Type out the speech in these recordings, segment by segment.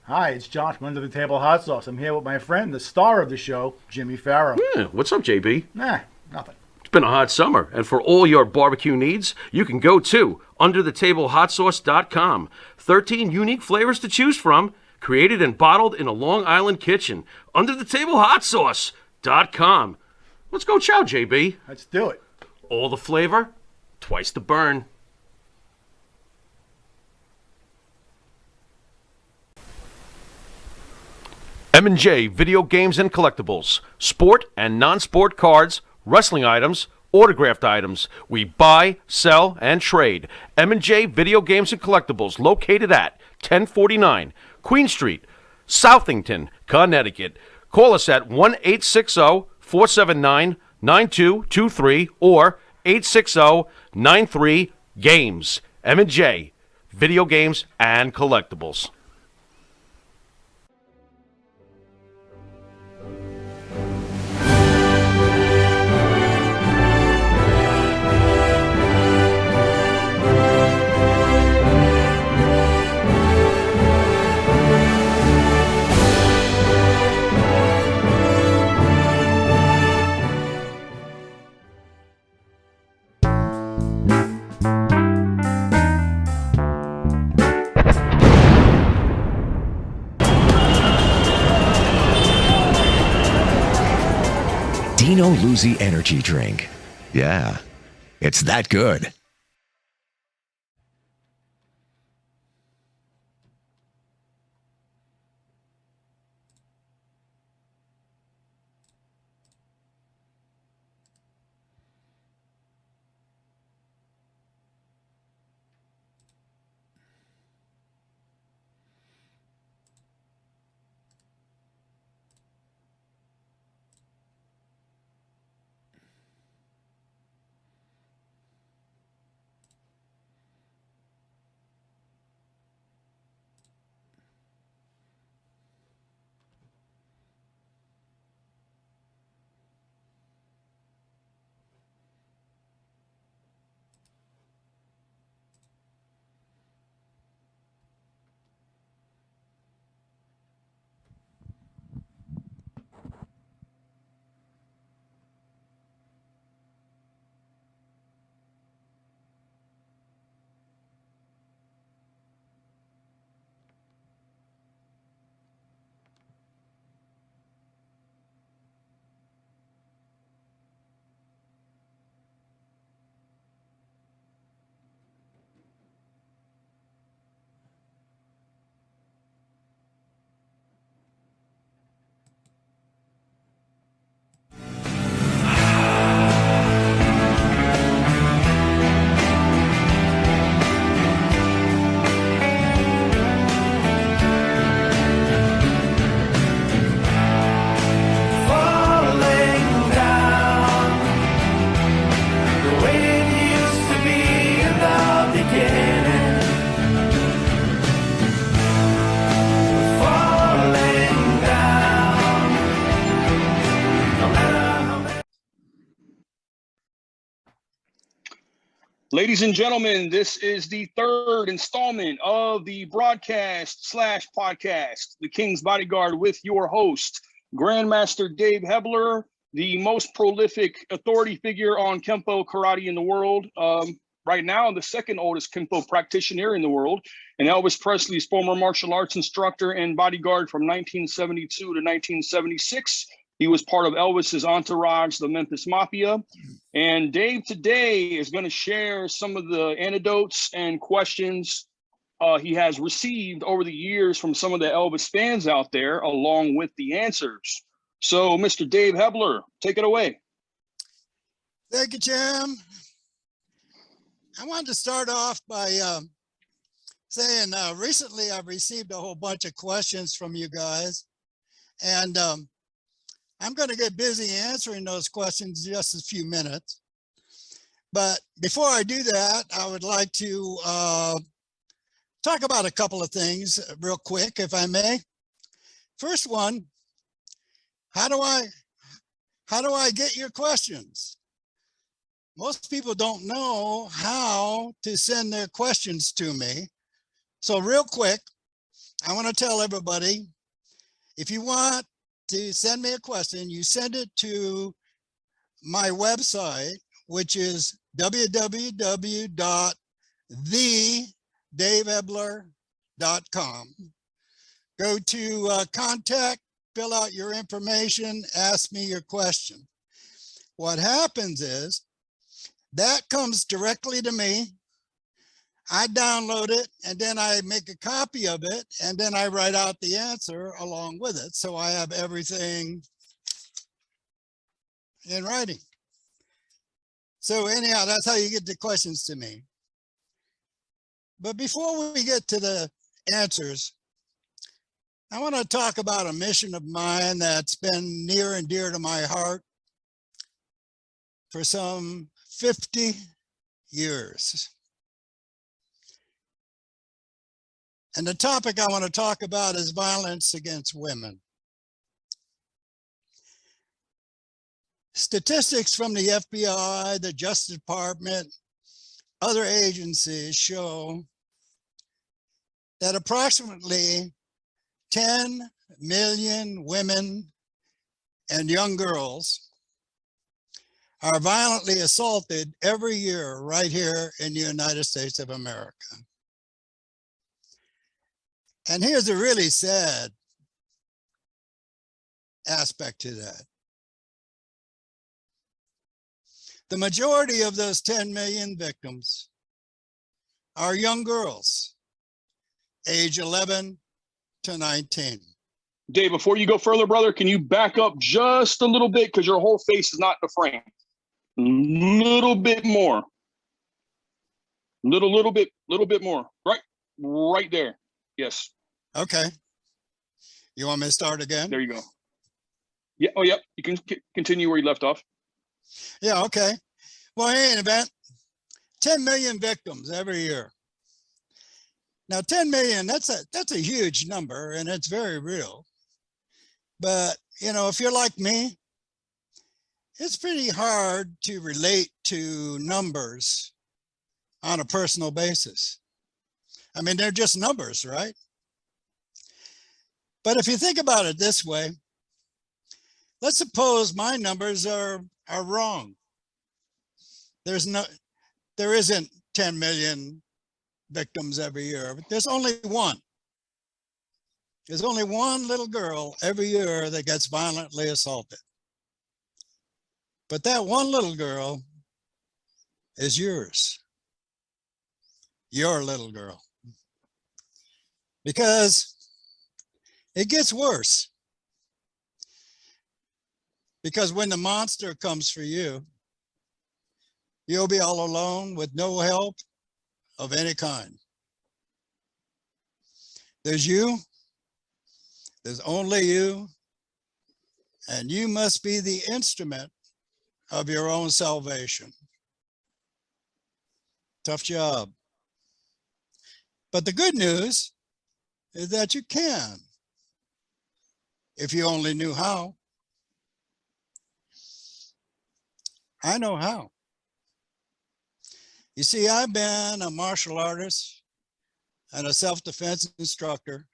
Hi, it's John from Under the Table Hot Sauce. I'm here with my friend, the star of the show, Jimmy Farrow. Yeah, what's up, JB? Nah, nothing. It's been a hot summer, and for all your barbecue needs, you can go to underthetablehotsauce.com. 13 unique flavors to choose from, created and bottled in a Long Island kitchen. Underthetablehotsauce.com. Let's go chow, JB. Let's do it. All the flavor, twice the burn. M&J Video Games and Collectibles. Sport and non-sport cards, wrestling items, autographed items. We buy, sell, and trade. M&J Video Games and Collectibles, located at 1049 Queen Street, Southington, Connecticut. Call us at 1-860-479-9223 or 860-93-GAMES. M&J Video Games and Collectibles. Dino Luzi energy drink. Yeah, it's that good. Ladies and gentlemen, this is the third installment of the broadcast slash podcast, The King's Bodyguard, with your host, Grandmaster Dave Hebler, the most prolific authority figure on Kempo karate in the world. Right now, the second oldest Kempo practitioner in the world, and Elvis Presley's former martial arts instructor and bodyguard from 1972 to 1976. He was part of Elvis's entourage, the Memphis Mafia. And Dave today is going to share some of the anecdotes and questions he has received over the years from some of the Elvis fans out there, along with the answers. So, Mr. Dave Hebler, take it away. Thank you, Jim. I wanted to start off by saying recently I've received a whole bunch of questions from you guys, and I'm going to get busy answering those questions in just a few minutes. But before I do that, I would like to talk about a couple of things real quick, if I may. First one, how do I get your questions? Most people don't know how to send their questions to me. So real quick, I want to tell everybody, if you want to send me a question, you send it to my website, which is www.thedavehebler.com. Go to contact, fill out your information, ask me your question. What happens is that comes directly to me. I download it, and then I make a copy of it, and then I write out the answer along with it. So I have everything in writing. So anyhow, that's how you get the questions to me. But before we get to the answers, I want to talk about a mission of mine that's been near and dear to my heart for some 50 years. And the topic I want to talk about is violence against women. Statistics from the FBI, the Justice Department, other agencies show that approximately 10 million women and young girls are violently assaulted every year right here in the United States of America. And here's a really sad aspect to that. The majority of those 10 million victims are young girls, age 11 to 19. Dave, before you go further, brother, can you back up just a little bit because your whole face is not in the frame? Little bit more. Little bit more. Right there. Yes. Okay. You want me to start again? There you go. Yeah. Oh, yeah. You can continue where you left off. Yeah. Okay. Well, in any event, 10 million victims every year. Now, 10 million, that's a huge number, and it's very real. But, you know, if you're like me, it's pretty hard to relate to numbers on a personal basis. I mean, they're just numbers, right? But if you think about it this way, let's suppose my numbers are wrong. There isn't 10 million victims every year, but there's only one. There's only one little girl every year that gets violently assaulted. But that one little girl is yours. Your little girl. Because it gets worse. Because when the monster comes for you, you'll be all alone with no help of any kind. There's you. There's only you. And you must be the instrument of your own salvation. Tough job. But the good news is that you can, if you only knew how. I know how. You see, I've been a martial artist and a self-defense instructor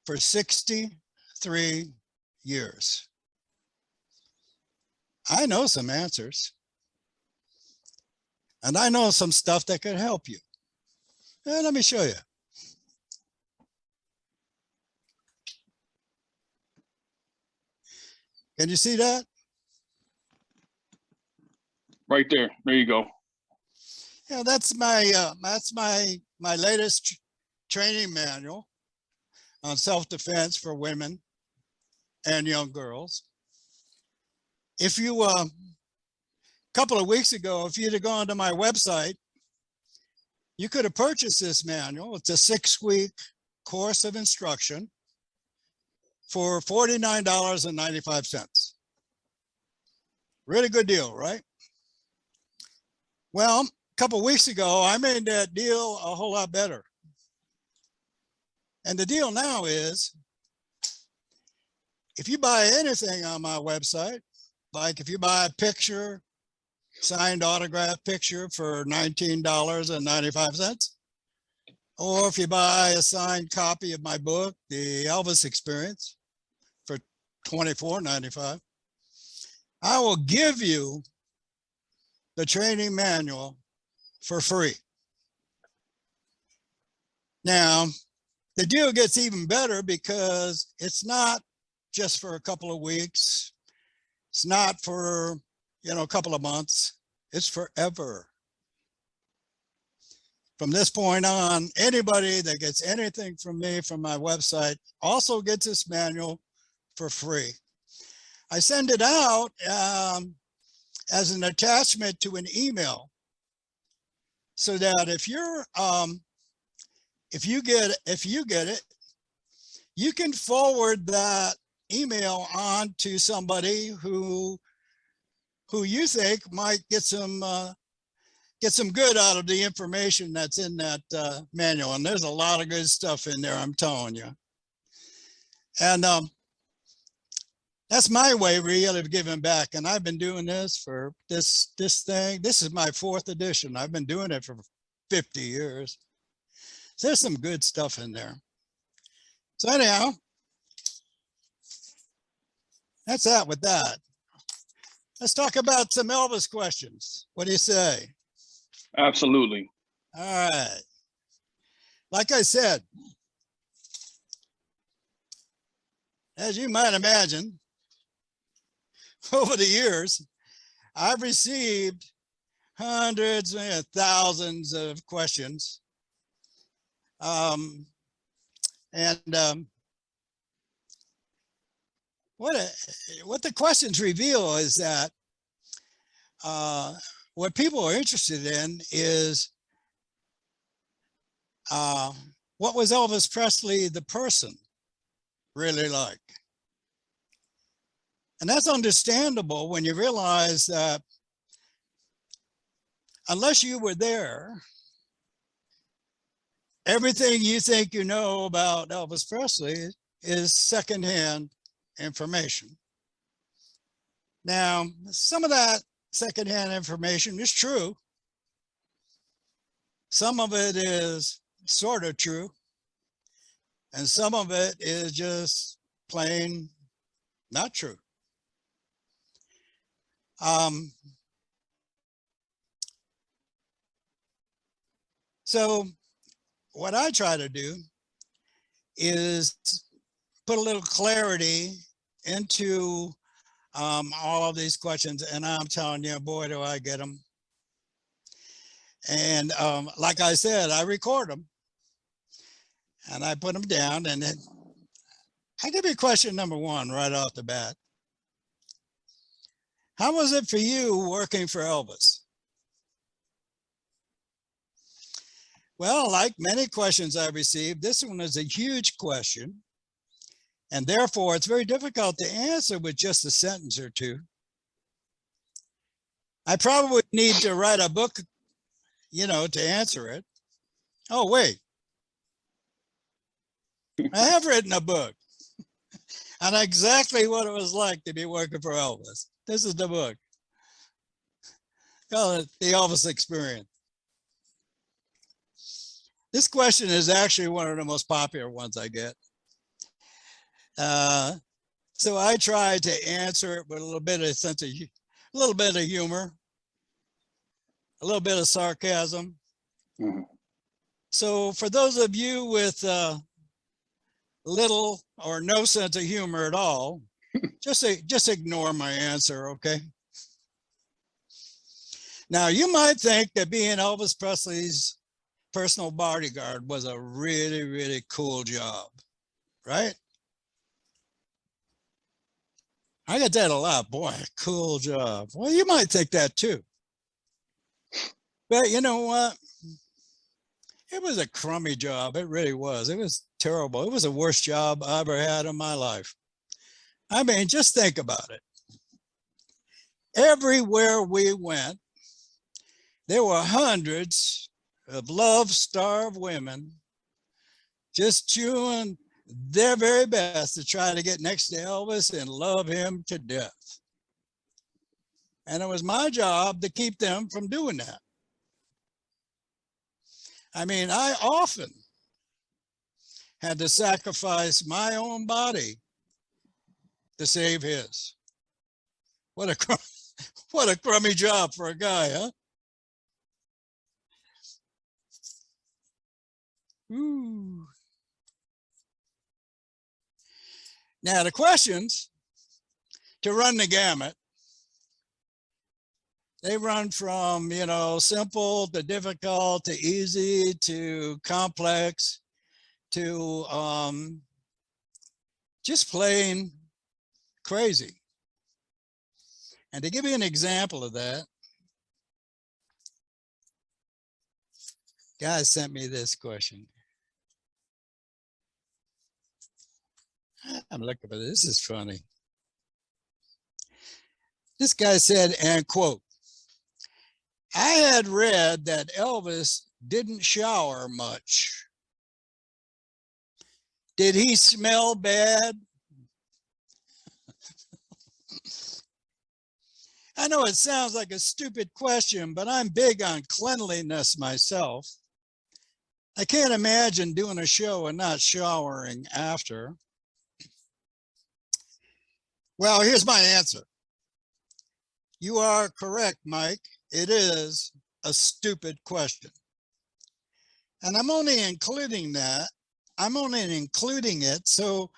for 63 years. I know some answers. And I know some stuff that could help you. And let me show you. Can you see that? Right there. There you go. Yeah, that's my latest training manual on self-defense for women and young girls. If you, a couple of weeks ago, if you'd have gone to my website, you could have purchased this manual. It's a 6-week course of instruction for $49.95. Really good deal, right? Well, a couple of weeks ago, I made that deal a whole lot better. And the deal now is, if you buy anything on my website, like if you buy a picture, signed autograph picture for $19.95, Or if you buy a signed copy of my book, The Elvis Experience, for $24.95, I will give you the training manual for free. Now, the deal gets even better because it's not just for a couple of weeks. It's not for, a couple of months. It's forever. From this point on, anybody that gets anything from me from my website also gets this manual for free. I send it out as an attachment to an email, so that if you get it, you can forward that email on to somebody who you think might get some good out of the information that's in that manual. And there's a lot of good stuff in there, I'm telling you. And that's my way really of giving back. And I've been doing this for this thing. This is my 4th edition. I've been doing it for 50 years. So there's some good stuff in there. So anyhow, that's that with that. Let's talk about some Elvis questions. What do you say? Absolutely. All right. Like I said, as you might imagine, over the years, I've received hundreds and thousands of questions. What the questions reveal is that what people are interested in is what was Elvis Presley, the person, really like? And that's understandable when you realize that unless you were there, everything you think you know about Elvis Presley is secondhand information. Now, some of that secondhand information is true. Some of it is sort of true. And some of it is just plain not true. So what I try to do is put a little clarity into all of these questions, and I'm telling you, boy, do I get them. And like I said, I record them and I put them down, and then I give you question number 1 right off the bat. How was it for you working for Elvis? Well, like many questions I received, this one is a huge question. And therefore, it's very difficult to answer with just a sentence or two. I probably need to write a book, to answer it. Oh, wait. I have written a book on exactly what it was like to be working for Elvis. This is the book. Call it The Elvis Experience. This question is actually one of the most popular ones I get. So I try to answer it with a little bit of humor, a little bit of sarcasm. Mm-hmm. So for those of you with little or no sense of humor at all, just ignore my answer, okay? Now, you might think that being Elvis Presley's personal bodyguard was a really, really cool job, right? I get that a lot. Boy, cool job. Well, you might think that too. But you know what? It was a crummy job. It really was. It was terrible. It was the worst job I ever had in my life. I mean, just think about it. Everywhere we went, there were hundreds of love-starved women just chewing their very best to try to get next to Elvis and love him to death. And it was my job to keep them from doing that. I mean, I often had to sacrifice my own body to save his. What a crummy job for a guy, huh? Ooh. Now the questions, to run the gamut, they run from, simple to difficult to easy to complex to just plain crazy. And to give you an example of that, guy sent me this question. I'm looking for this. This is funny. This guy said, and quote, I had read that Elvis didn't shower much. Did he smell bad? I know it sounds like a stupid question, but I'm big on cleanliness myself. I can't imagine doing a show and not showering after. Well, here's my answer. You are correct, Mike. It is a stupid question. And I'm only including that. I'm only including it so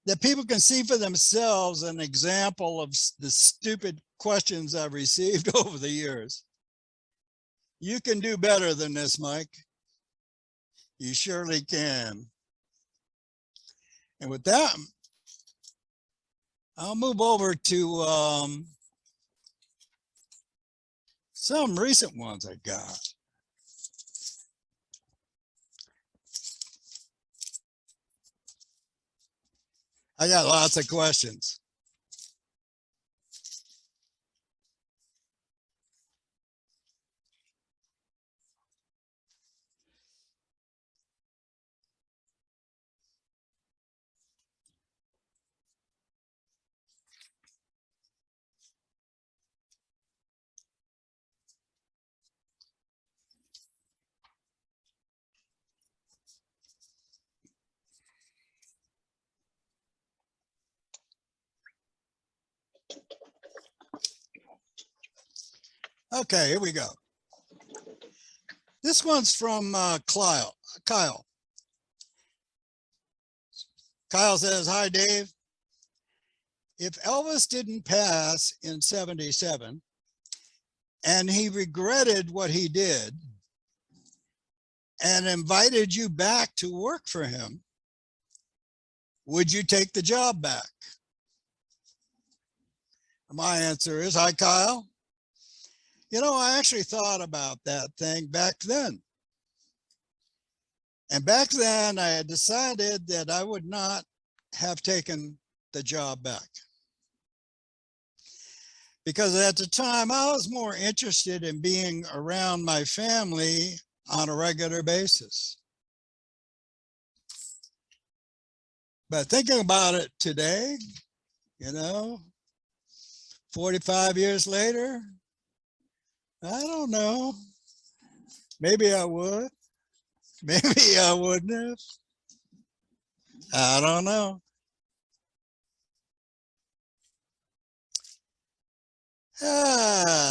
that people can see for themselves an example of the stupid questions I've received over the years. You can do better than this, Mike. You surely can. And with that, I'll move over to some recent ones I got. I got lots of questions. Okay, here we go. This one's from Kyle. Kyle says, hi, Dave. If Elvis didn't pass in 77 and he regretted what he did and invited you back to work for him, would you take the job back? My answer is, hi, Kyle. I actually thought about that thing back then. And back then I had decided that I would not have taken the job back. Because at the time I was more interested in being around my family on a regular basis. But thinking about it today, 45 years later, I don't know. Maybe I would. Maybe I wouldn't have. I don't know.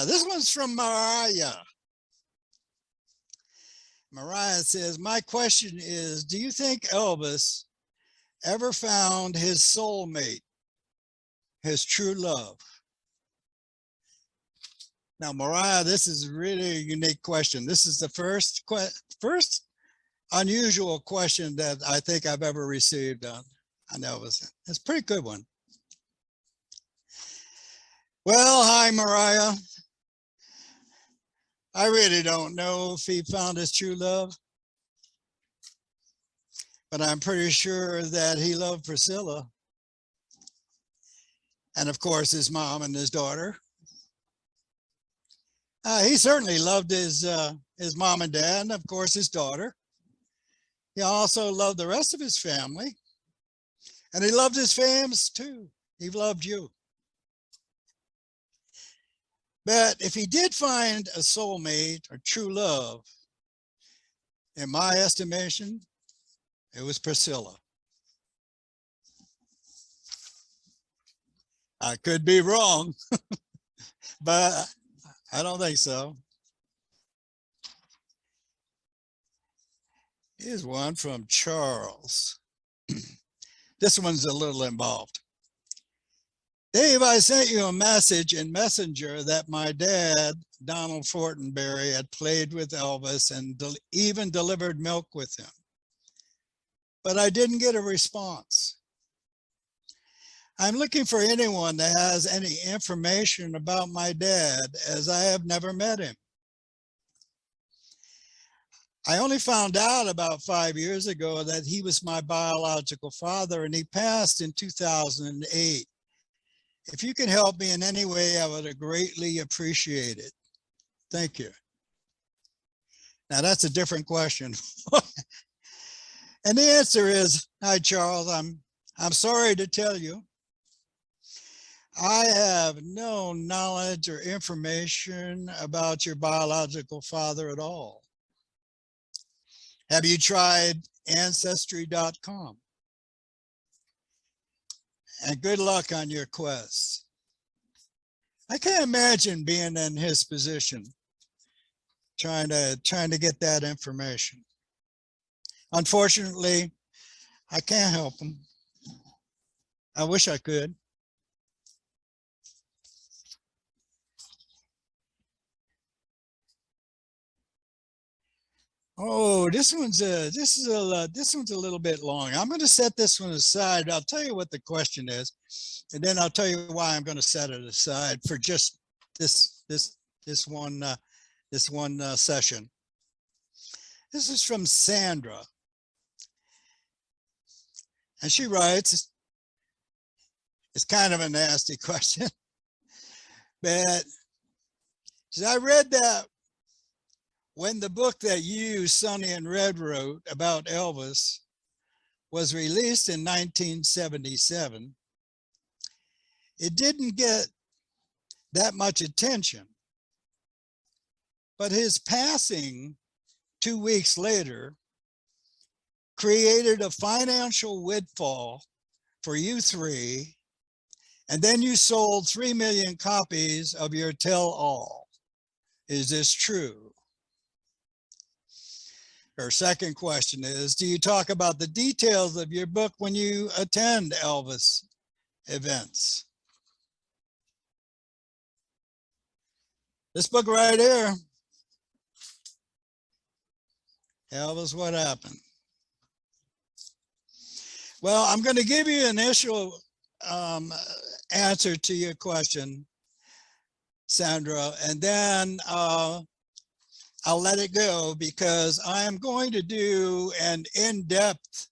This one's from Mariah. Mariah says, my question is, do you think Elvis ever found his soulmate, his true love? Now, Mariah, this is really a unique question. This is the first unusual question that I think I've ever received on Elvis. It's a pretty good one. Well, hi, Mariah. I really don't know if he found his true love, but I'm pretty sure that he loved Priscilla. And of course, his mom and his daughter. He certainly loved his mom and dad, and of course his daughter. He also loved the rest of his family, and he loved his fans too. He loved you. But if he did find a soulmate or true love, in my estimation, It was Priscilla. I could be wrong, but I don't think so. Here's one from Charles. This one's a little involved. Dave, I sent you a message in Messenger that my dad, Donald Fortenberry, had played with Elvis and even delivered milk with him. But I didn't get a response. I'm looking for anyone that has any information about my dad, as I have never met him. I only found out about 5 years ago that he was my biological father, and he passed in 2008. If you can help me in any way, I would greatly appreciate it. Thank you. Now that's a different question. And the answer is, hi, Charles, I'm sorry to tell you, I have no knowledge or information about your biological father at all. Have you tried ancestry.com? And good luck on your quest. I can't imagine being in his position, trying to get that information. Unfortunately, I can't help him. I wish I could. Oh, this one's a little bit long. I'm going to set this one aside. I'll tell you what the question is, and then I'll tell you why I'm going to set it aside for just this one session. This is from Sandra, and she writes, it's kind of a nasty question, but I read that when the book that you, Sonny, and Red wrote about Elvis was released in 1977, it didn't get that much attention. But his passing 2 weeks later created a financial windfall for you three, and then you sold 3 million copies of your tell-all. Is this true? Her second question is, do you talk about the details of your book when you attend Elvis events? This book right here, Elvis, What Happened? Well, I'm going to give you an initial answer to your question, Sandra, and then I'll let it go because I am going to do an in-depth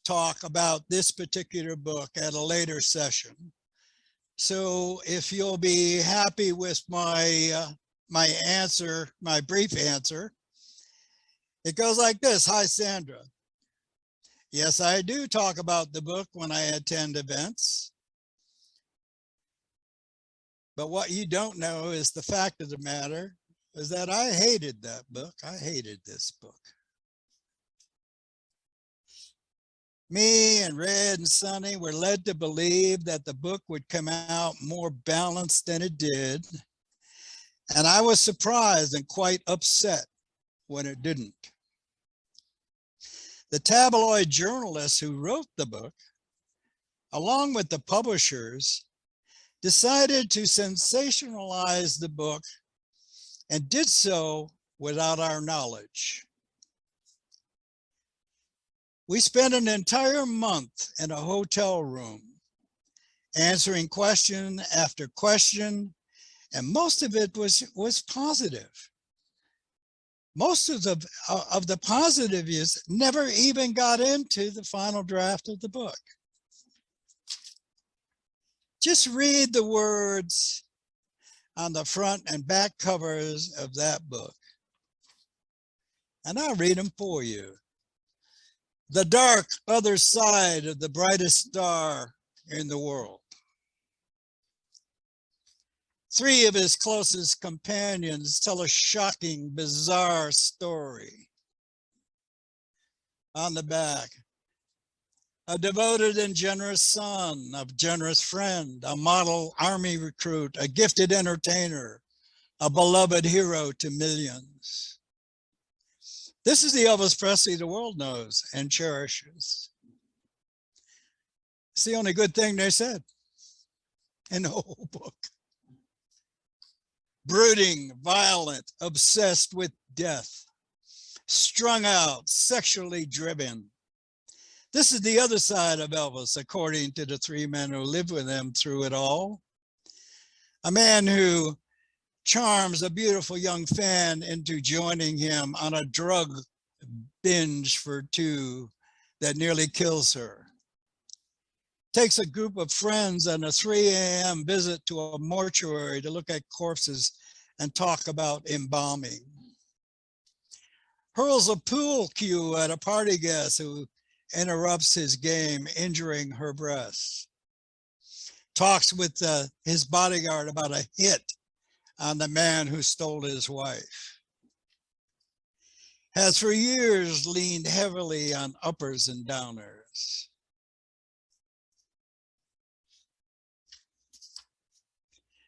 talk about this particular book at a later session. So if you'll be happy with my answer, my brief answer, it goes like this. Hi, Sandra. Yes, I do talk about the book when I attend events. But what you don't know is the fact of the matter is that I hated that book. I hated this book. Me and Red and Sonny were led to believe that the book would come out more balanced than it did. And I was surprised and quite upset when it didn't. The tabloid journalists who wrote the book, along with the publishers, decided to sensationalize the book and did so without our knowledge. We spent an entire month in a hotel room answering question after question, and most of it was positive. Most of the positives never even got into the final draft of the book. Just read the words on the front and back covers of that book. And I'll read them for you. The dark other side of the brightest star in the world. 3 of his closest companions tell a shocking, bizarre story. on the back. A devoted and generous son, a generous friend, a model army recruit, a gifted entertainer, a beloved hero to millions. This is the Elvis Presley the world knows and cherishes. It's the only good thing they said in the whole book. Brooding, violent, obsessed with death, strung out, sexually driven. This is the other side of Elvis, according to the three men who lived with him through it all. A man who charms a beautiful young fan into joining him on a drug binge for two that nearly kills her. Takes a group of friends on a 3 a.m. visit to a mortuary to look at corpses and talk about embalming. Hurls a pool cue at a party guest who interrupts his game, injuring her breasts. Talks with his bodyguard about a hit on the man who stole his wife. Has for years leaned heavily on uppers and downers.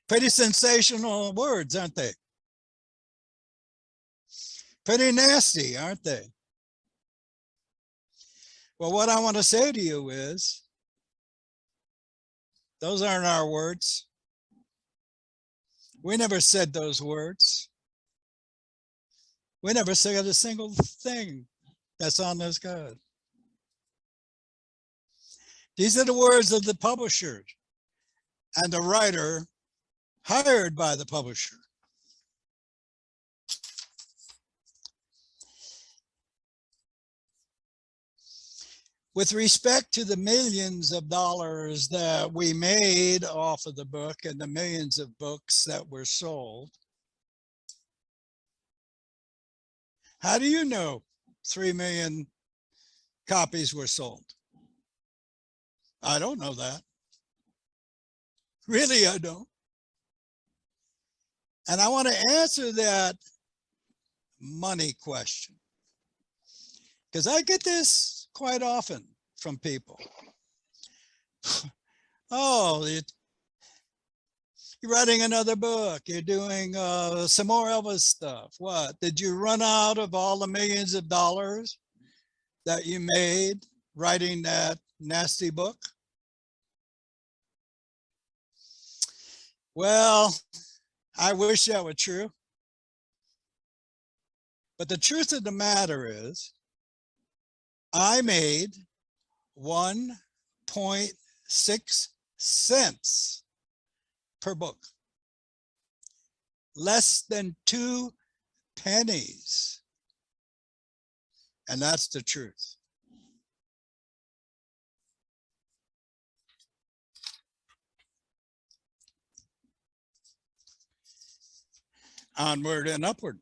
Pretty sensational words, aren't they? Pretty nasty, aren't they? Well, what I want to say to you is, those aren't our words. We never said those words. We never said a single thing that's on this card. These are the words of the publisher and the writer hired by the publisher. With respect to the millions of dollars that we made off of the book and the millions of books that were sold, how do you know 3 million copies were sold? I don't know that. Really, I don't. And I want to answer that money question, because I get this quite often from people. Oh, you're writing another book. You're doing some more Elvis stuff. What? Did you run out of all the millions of dollars that you made writing that nasty book? Well, I wish that were true. But the truth of the matter is, I made 1.6 cents per book. Less than 2 pennies. And that's the truth. Onward and upward.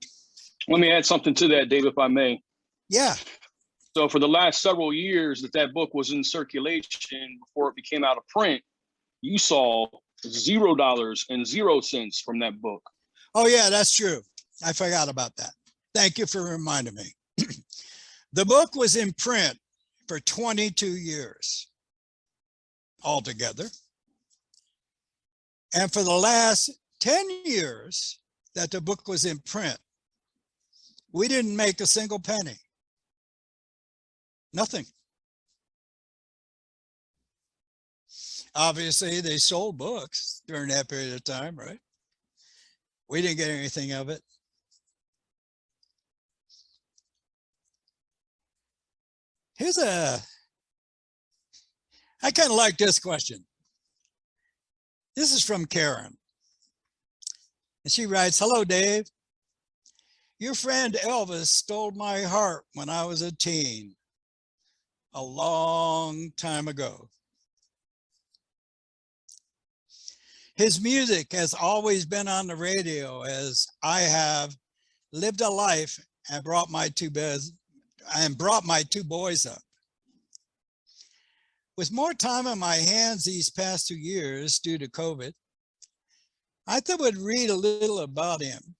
Let me add something to that, Dave, if I may. Yeah. So for the last several years that book was in circulation before it became out of print, you saw $0.00 from that book. Oh, yeah, that's true. I forgot about that. Thank you for reminding me. The book was in print for 22 years altogether. And for the last 10 years that the book was in print, we didn't make a single penny. Nothing. Obviously, they sold books during that period of time, right? We didn't get anything of it. I kind of like this question. This is from Karen. And she writes, "Hello, Dave. Your friend Elvis stole my heart when I was a teen, a long time ago. His music has always been on the radio as I have lived a life and brought my two boys up. With more time on my hands these past 2 years due to COVID, I thought I would read a little about him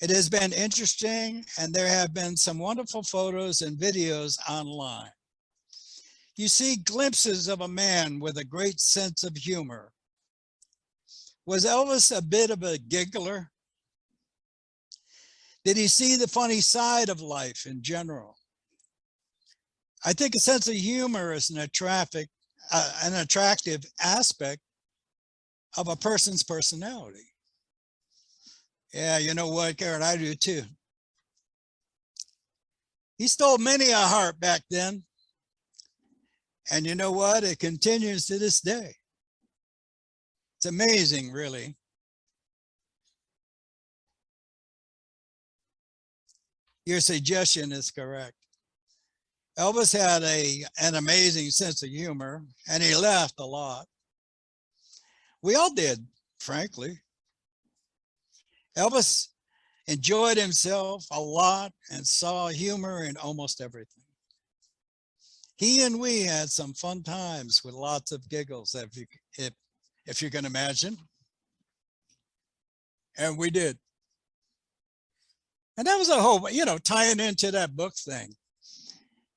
It has been interesting, and there have been some wonderful photos and videos online. You see glimpses of a man with a great sense of humor. Was Elvis a bit of a giggler? Did he see the funny side of life in general? I think a sense of humor is an attractive aspect of a person's personality. Yeah, you know what, Karen, I do too. He stole many a heart back then. And you know what? It continues to this day. It's amazing, really. Your suggestion is correct. Elvis had an amazing sense of humor, and he laughed a lot. We all did, frankly. Elvis enjoyed himself a lot and saw humor in almost everything. He and we had some fun times with lots of giggles, if you can imagine. And we did. And that was a whole, tying into that book thing.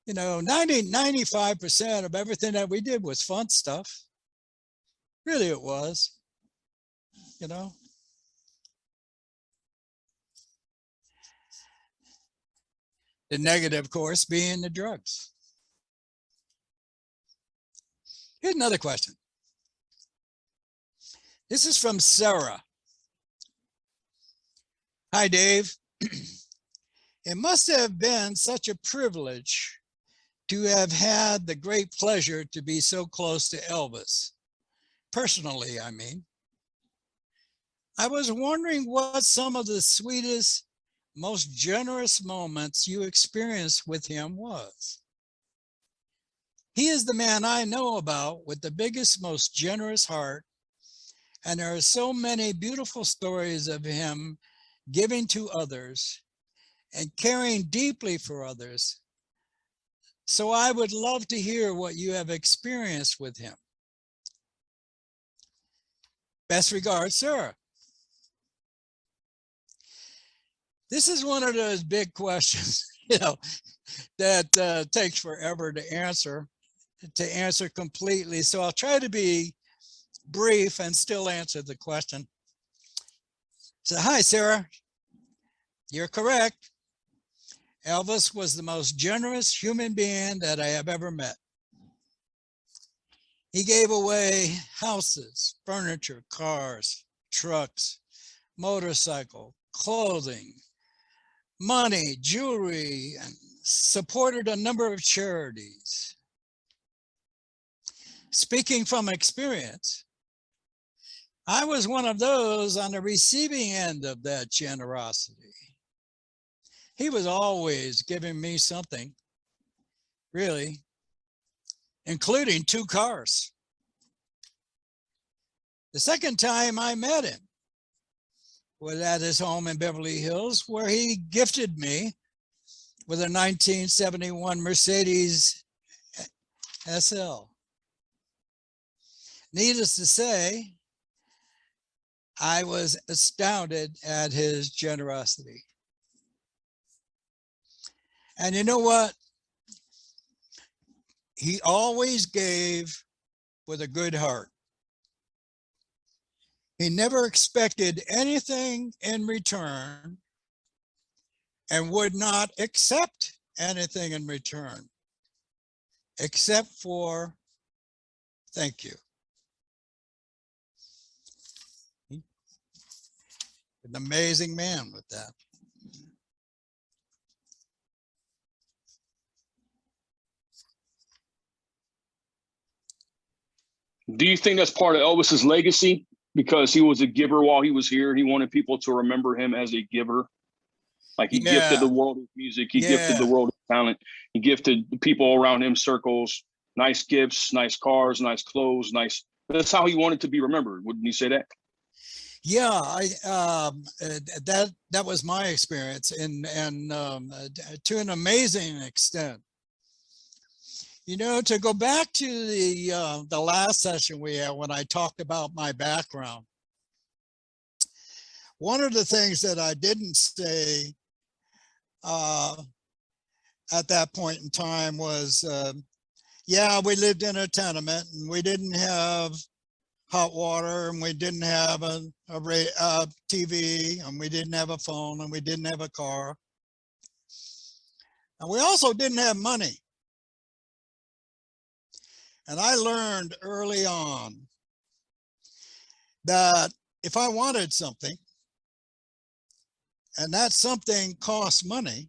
95% of everything that we did was fun stuff. Really, it was, The negative, of course, being the drugs. Here's another question. This is from Sarah. Hi, Dave. It must have been such a privilege to have had the great pleasure to be so close to Elvis. Personally, I mean. I was wondering what some of the sweetest, most generous moments you experienced with him was. He is the man I know about with the biggest, most generous heart, and there are so many beautiful stories of him giving to others and caring deeply for others. So I would love to hear what you have experienced with him. Best regards, Sarah. This is one of those big questions, that takes forever to answer completely. So I'll try to be brief and still answer the question. So, hi, Sarah. You're correct. Elvis was the most generous human being that I have ever met. He gave away houses, furniture, cars, trucks, motorcycle, clothing, money, jewelry, and supported a number of charities. Speaking from experience, I was one of those on the receiving end of that generosity. He was always giving me something, really, including 2 cars. The second time I met him was at his home in Beverly Hills, where he gifted me with a 1971 Mercedes SL. Needless to say, I was astounded at his generosity. And you know what? He always gave with a good heart. He never expected anything in return and would not accept anything in return, except for thank you. An amazing man with that. Do you think that's part of Elvis's legacy? Because he was a giver while he was here. He wanted people to remember him as a giver. Like he gifted the world of music. He gifted the world of talent. He gifted the people around him circles, nice gifts, nice cars, nice clothes, nice. That's how he wanted to be remembered. Wouldn't you say that? Yeah, that was my experience, and to an amazing extent. To go back to the last session we had when I talked about my background. one of the things that I didn't say at that point in time was, yeah, we lived in a tenement and we didn't have hot water and we didn't have a TV and we didn't have a phone and we didn't have a car. And we also didn't have money. And I learned early on that if I wanted something and that something cost money,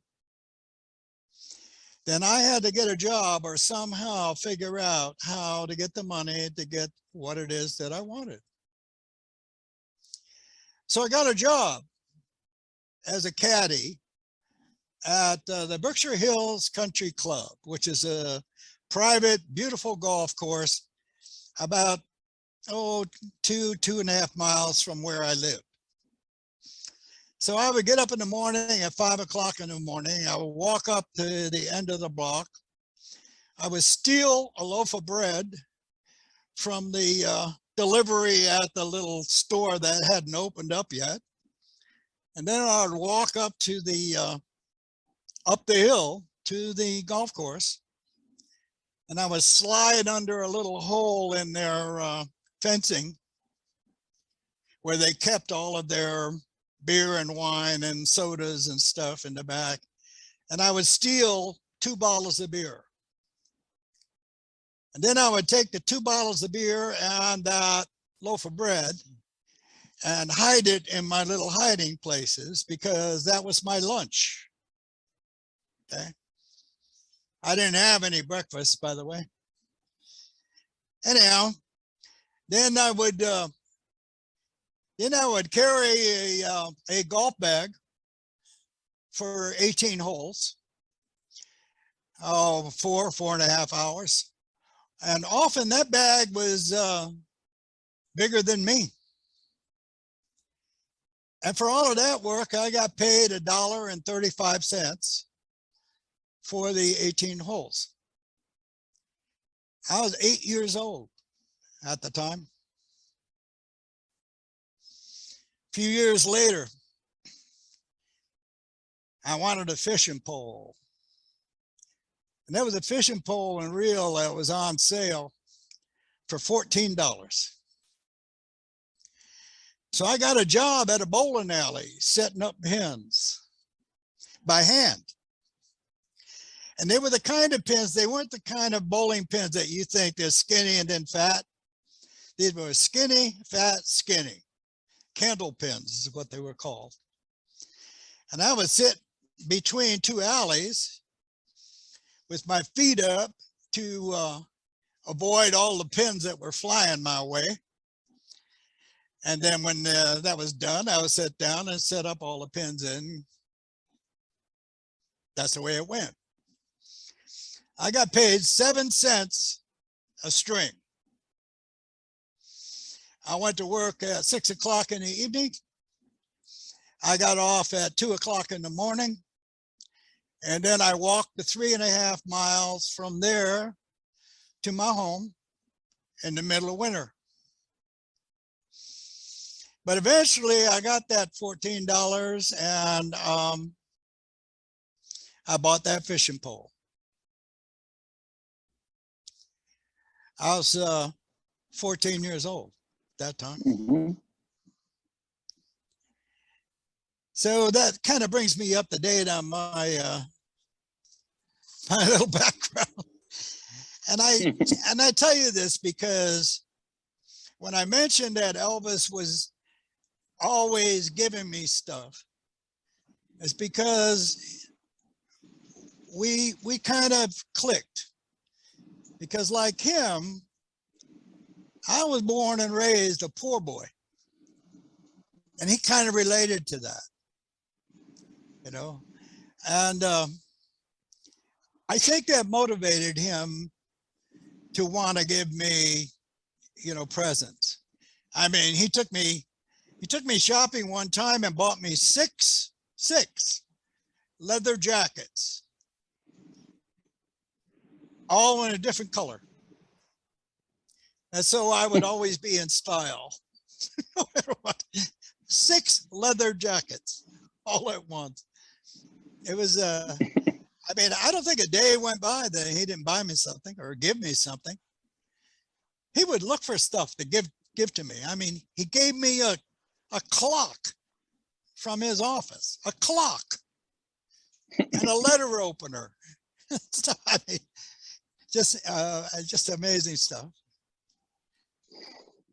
then I had to get a job or somehow figure out how to get the money to get what it is that I wanted. So I got a job as a caddy at the Berkshire Hills Country Club, which is a private, beautiful golf course about, 2.5 miles from where I live. So I would get up in the morning at 5 o'clock in the morning. I would walk up to the end of the block. I would steal a loaf of bread from the delivery at the little store that hadn't opened up yet. And then I would walk up to the up the hill to the golf course. And I would slide under a little hole in their fencing where they kept all of their beer and wine and sodas and stuff in the back. And I would steal 2 bottles of beer. And then I would take the 2 bottles of beer and that loaf of bread and hide it in my little hiding places because that was my lunch. Okay. I didn't have any breakfast, by the way. Anyhow, then I would carry a golf bag for 18 holes, 4.5 hours. And often that bag was bigger than me. And for all of that work, I got paid $1.35 for the 18 holes. I was 8 years old at the time. A few years later, I wanted a fishing pole. And there was a fishing pole and reel that was on sale for $14. So I got a job at a bowling alley setting up pins by hand. And they were the kind of pins, they weren't the kind of bowling pins that you think they're skinny and then fat. These were skinny, fat, skinny. Candle pins is what they were called. And I would sit between 2 alleys with my feet up to avoid all the pins that were flying my way. And then when that was done, I would sit down and set up all the pins in. That's the way it went. I got paid 7 cents a string. I went to work at 6 o'clock in the evening. I got off at 2 o'clock in the morning. And then I walked the 3.5 miles from there to my home in the middle of winter. But eventually I got that $14 and I bought that fishing pole. I was 14 years old at that time. Mm-hmm. So that kind of brings me up to date on my my little background. And I tell you this because when I mentioned that Elvis was always giving me stuff, it's because we kind of clicked. Because like him, I was born and raised a poor boy. And he kind of related to that, you know. And I think that motivated him to want to give me, you know, presents. I mean, he took me shopping one time and bought me six leather jackets, all in a different color. And so I would always be in style, no matter what. 6 leather jackets all at once. It was, I mean, I don't think a day went by that he didn't buy me something or give me something. He would look for stuff to give to me. I mean, he gave me a clock from his office, a clock, and a letter opener. I mean, just amazing stuff.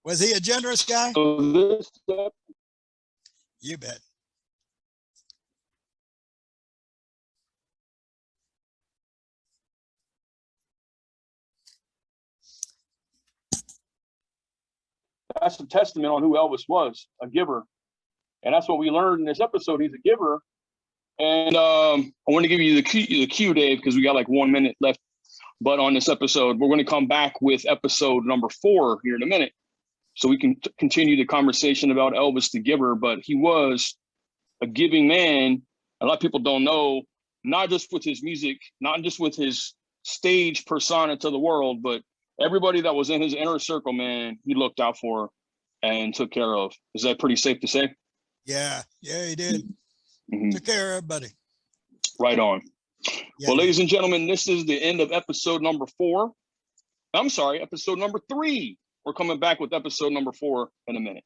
Was he a generous guy? So this You bet. that's a testament on who Elvis was, a giver. And that's what we learned in this episode. He's a giver. And I want to give you the cue, Dave, because we got like 1 minute left. But on this episode, we're going to come back with episode number 4 here in a minute. So we can continue the conversation about Elvis the giver. But he was a giving man. A lot of people don't know, not just with his music, not just with his stage persona to the world, but everybody that was in his inner circle, man, he looked out for and took care of. Is that pretty safe to say? Yeah, he did. Mhm. Took care of everybody. Right on. Yeah. Well, ladies and gentlemen, this is the end of episode number 4. I'm sorry, episode number 3. We're coming back with episode number 4 in a minute.